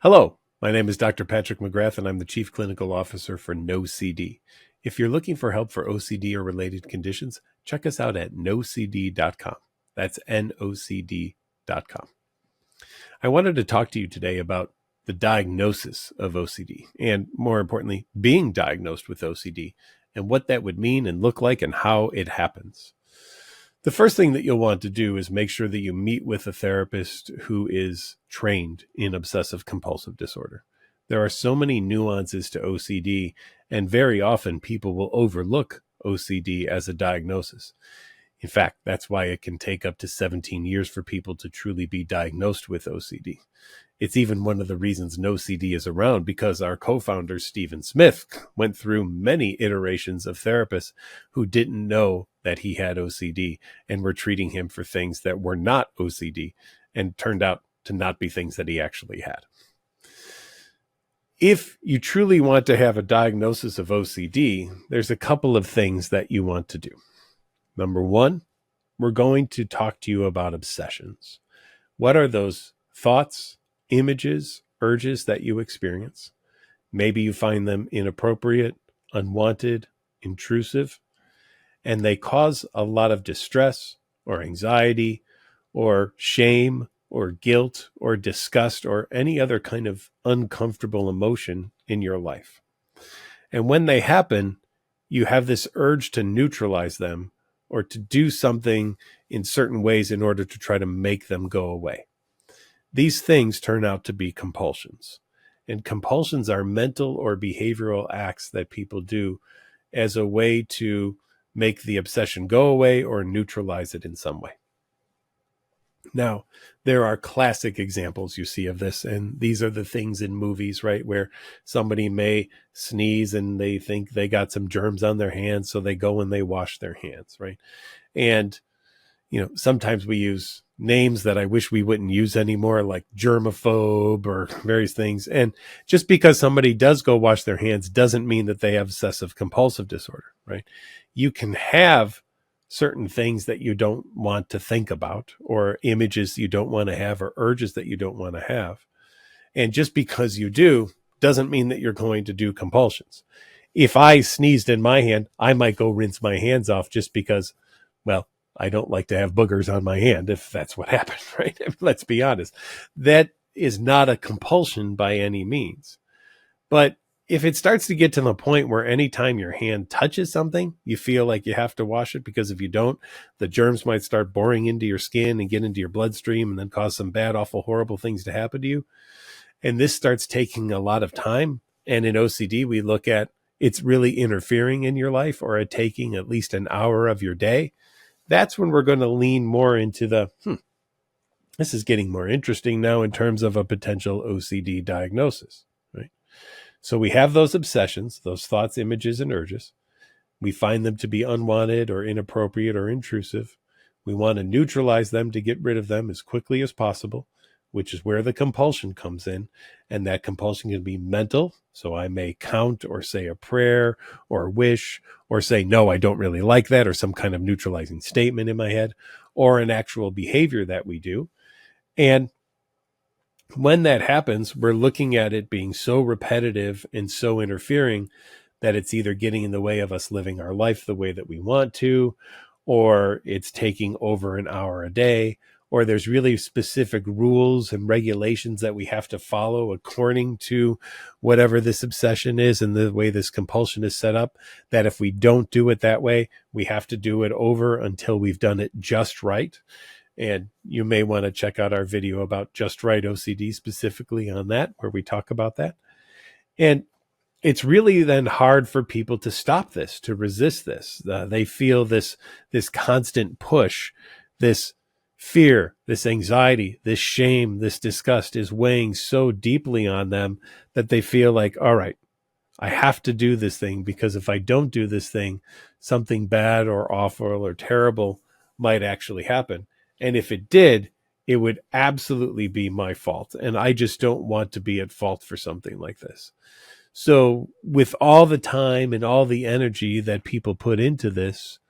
Hello, my name is Dr. Patrick McGrath, and I'm the Chief Clinical Officer for NOCD. If you're looking for help for OCD or related conditions, check us out at NOCD.com. That's NOCD.com. I wanted to talk to you today about the diagnosis of OCD, and more importantly, being diagnosed with OCD, and what that would mean and look like and how it happens. The first thing that you'll want to do is make sure that you meet with a therapist who is trained in obsessive compulsive disorder. There are so many nuances to OCD, and very often people will overlook OCD as a diagnosis. In fact, that's why it can take up to 17 years for people to truly be diagnosed with OCD. It's even one of the reasons NOCD is around, because our co-founder, Stephen Smith, went through many iterations of therapists who didn't know that he had OCD and were treating him for things that were not OCD and turned out to not be things that he actually had. If you truly want to have a diagnosis of OCD, there's a couple of things that you want to do. Number one, we're going to talk to you about obsessions. What are those thoughts, images, urges that you experience? Maybe you find them inappropriate, unwanted, intrusive, and they cause a lot of distress or anxiety or shame or guilt or disgust or any other kind of uncomfortable emotion in your life. And when they happen, you have this urge to neutralize them or to do something in certain ways in order to try to make them go away. These things turn out to be compulsions. And compulsions are mental or behavioral acts that people do as a way to make the obsession go away or neutralize it in some way. Now, there are classic examples you see of this, and these are the things in movies, right, where somebody may sneeze and they think they got some germs on their hands, so they go and they wash their hands, right? And, sometimes we use names that I wish we wouldn't use anymore, like germaphobe or various things. And just because somebody does go wash their hands doesn't mean that they have obsessive compulsive disorder, right? You can have certain things that you don't want to think about, or images you don't want to have, or urges that you don't want to have. And just because you do doesn't mean that you're going to do compulsions. If I sneezed in my hand, I might go rinse my hands off just because, well, I don't like to have boogers on my hand, if that's what happened, right? Let's be honest. That is not a compulsion by any means. But if it starts to get to the point where anytime your hand touches something, you feel like you have to wash it, because if you don't, the germs might start boring into your skin and get into your bloodstream and then cause some bad, awful, horrible things to happen to you. And this starts taking a lot of time. And in OCD, we look at it's really interfering in your life, or taking at least an hour of your day. That's when we're going to lean more into this is getting more interesting now in terms of a potential OCD diagnosis, right? So we have those obsessions, those thoughts, images, and urges. We find them to be unwanted or inappropriate or intrusive. We want to neutralize them to get rid of them as quickly as possible, which is where the compulsion comes in. And that compulsion can be mental. So I may count or say a prayer or wish or say, no, I don't really like that, or some kind of neutralizing statement in my head, or an actual behavior that we do. And when that happens, we're looking at it being so repetitive and so interfering that it's either getting in the way of us living our life the way that we want to, or it's taking over an hour a day, or there's really specific rules and regulations that we have to follow according to whatever this obsession is and the way this compulsion is set up, that if we don't do it that way, we have to do it over until we've done it just right. And you may want to check out our video about just right OCD specifically on that, where we talk about that. And it's really then hard for people to stop this, to resist this. They feel this constant push, this fear, this anxiety, this shame, this disgust is weighing so deeply on them that they feel like, all right, I have to do this thing, because if I don't do this thing, something bad or awful or terrible might actually happen. And if it did, it would absolutely be my fault. And I just don't want to be at fault for something like this. So with all the time and all the energy that people put into this,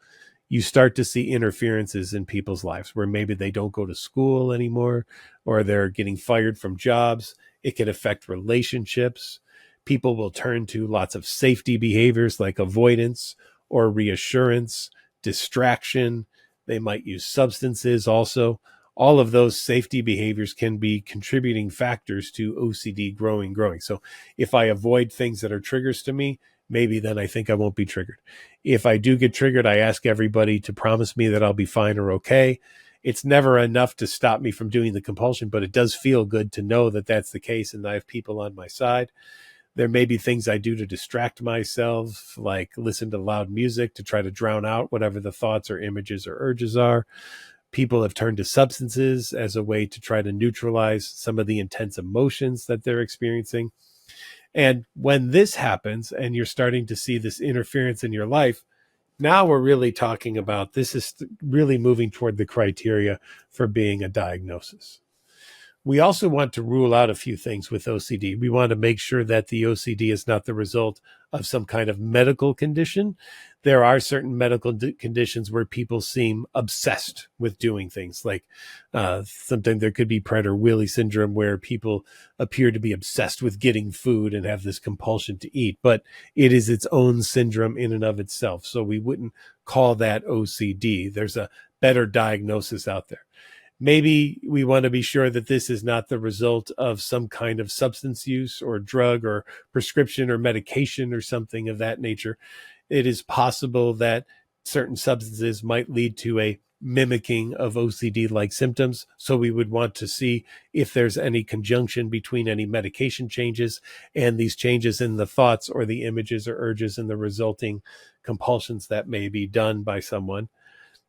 you start to see interferences in people's lives where maybe they don't go to school anymore, or they're getting fired from jobs. It can affect relationships. People will turn to lots of safety behaviors like avoidance or reassurance, distraction. They might use substances also. All of those safety behaviors can be contributing factors to OCD growing. So if I avoid things that are triggers to me, maybe then I think I won't be triggered. If I do get triggered, I ask everybody to promise me that I'll be fine or okay. It's never enough to stop me from doing the compulsion, but it does feel good to know that that's the case and I have people on my side. There may be things I do to distract myself, like listen to loud music to try to drown out whatever the thoughts or images or urges are. People have turned to substances as a way to try to neutralize some of the intense emotions that they're experiencing. And when this happens and you're starting to see this interference in your life, now we're really talking about this is really moving toward the criteria for being a diagnosis. We also want to rule out a few things with OCD. We want to make sure that the OCD is not the result of some kind of medical condition. There are certain medical conditions where people seem obsessed with doing things, like sometimes there could be Prader-Willi syndrome where people appear to be obsessed with getting food and have this compulsion to eat, but it is its own syndrome in and of itself. So we wouldn't call that OCD. There's a better diagnosis out there. Maybe we want to be sure that this is not the result of some kind of substance use or drug or prescription or medication or something of that nature. It is possible that certain substances might lead to a mimicking of OCD-like symptoms. So we would want to see if there's any conjunction between any medication changes and these changes in the thoughts or the images or urges and the resulting compulsions that may be done by someone.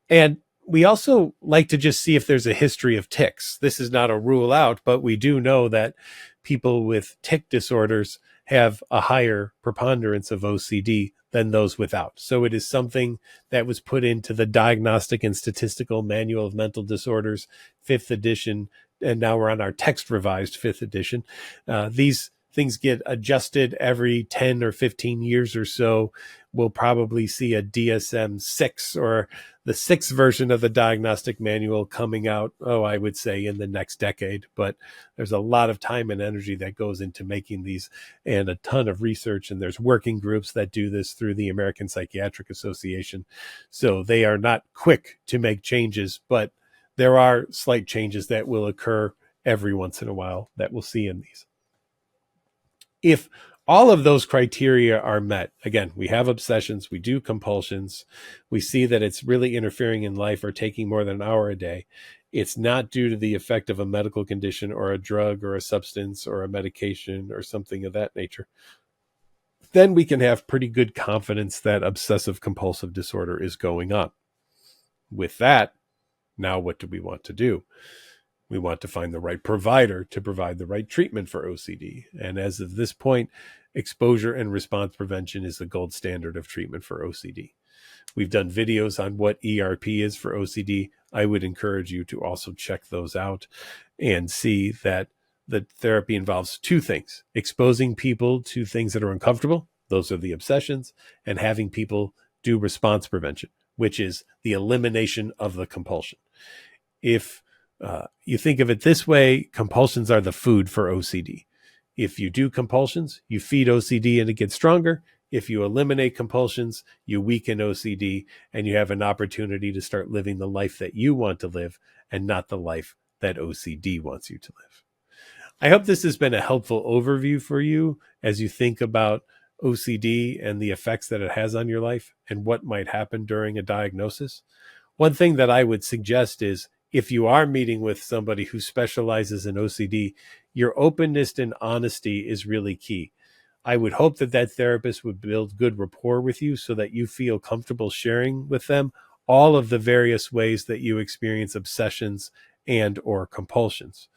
And we also like to just see if there's a history of tics. This is not a rule out, but we do know that people with tic disorders have a higher preponderance of OCD than those without. So it is something that was put into the Diagnostic and Statistical Manual of Mental Disorders, 5th edition, and now we're on our text revised 5th edition. These things get adjusted every 10 or 15 years or so. We'll probably see a DSM-6 or the 6th version of the diagnostic manual coming out, I would say in the next decade. But there's a lot of time and energy that goes into making these and a ton of research. And there's working groups that do this through the American Psychiatric Association. So they are not quick to make changes, but there are slight changes that will occur every once in a while that we'll see in these. If all of those criteria are met, again, we have obsessions, we do compulsions, we see that it's really interfering in life or taking more than an hour a day, it's not due to the effect of a medical condition or a drug or a substance or a medication or something of that nature, then we can have pretty good confidence that obsessive compulsive disorder is going on. With that, now what do we want to do? We want to find the right provider to provide the right treatment for OCD. And as of this point, exposure and response prevention is the gold standard of treatment for OCD. We've done videos on what ERP is for OCD. I would encourage you to also check those out and see that the therapy involves two things: exposing people to things that are uncomfortable, those are the obsessions, and having people do response prevention, which is the elimination of the compulsion. If you think of it this way, compulsions are the food for OCD. If you do compulsions, you feed OCD and it gets stronger. If you eliminate compulsions, you weaken OCD and you have an opportunity to start living the life that you want to live and not the life that OCD wants you to live. I hope this has been a helpful overview for you as you think about OCD and the effects that it has on your life and what might happen during a diagnosis. One thing that I would suggest is, if you are meeting with somebody who specializes in OCD, your openness and honesty is really key. I would hope that that therapist would build good rapport with you so that you feel comfortable sharing with them all of the various ways that you experience obsessions and or compulsions.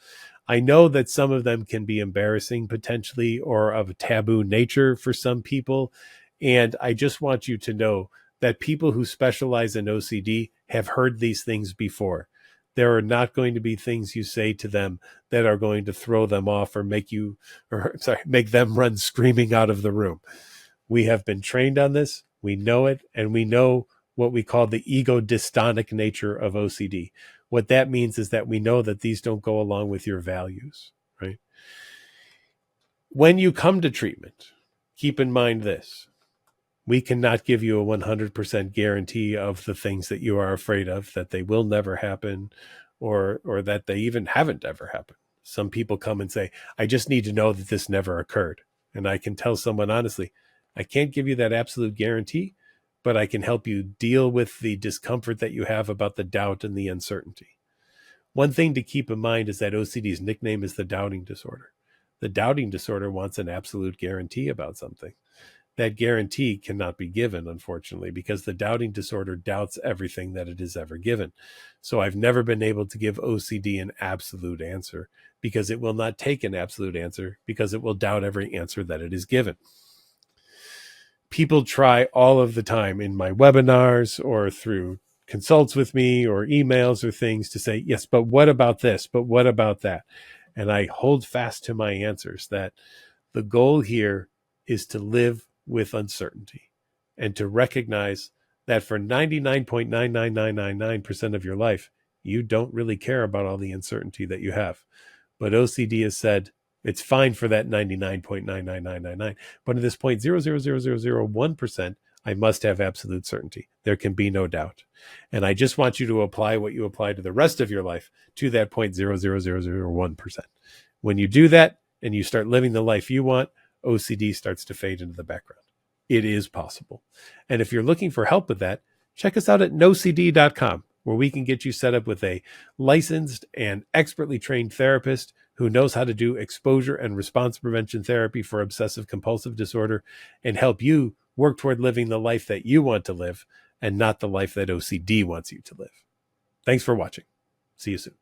I know that some of them can be embarrassing potentially or of a taboo nature for some people. And I just want you to know that people who specialize in OCD have heard these things before. There are not going to be things you say to them that are going to throw them off or make them run screaming out of the room. We have been trained on this. We know it, and we know what we call the ego dystonic nature of OCD. What that means is that we know that these don't go along with your values, right? When you come to treatment, keep in mind this. We cannot give you a 100% guarantee of the things that you are afraid of, that they will never happen, or that they even haven't ever happened. Some people come and say, I just need to know that this never occurred. And I can tell someone honestly, I can't give you that absolute guarantee, but I can help you deal with the discomfort that you have about the doubt and the uncertainty. One thing to keep in mind is that OCD's nickname is the doubting disorder. The doubting disorder wants an absolute guarantee about something. That guarantee cannot be given, unfortunately, because the doubting disorder doubts everything that it is ever given. So I've never been able to give OCD an absolute answer, because it will not take an absolute answer, because it will doubt every answer that it is given. People try all of the time in my webinars or through consults with me or emails or things to say, yes, but what about this? But what about that? And I hold fast to my answers that the goal here is to live with uncertainty and to recognize that for 99.99999% of your life, you don't really care about all the uncertainty that you have. But OCD has said it's fine for that 99.99999. But at this point, 0.00001%, I must have absolute certainty. There can be no doubt. And I just want you to apply what you apply to the rest of your life to that 0.00001%. When you do that and you start living the life you want, OCD starts to fade into the background. It is possible. And if you're looking for help with that, check us out at NOCD.com, where we can get you set up with a licensed and expertly trained therapist who knows how to do exposure and response prevention therapy for obsessive compulsive disorder and help you work toward living the life that you want to live and not the life that OCD wants you to live. Thanks for watching. See you soon.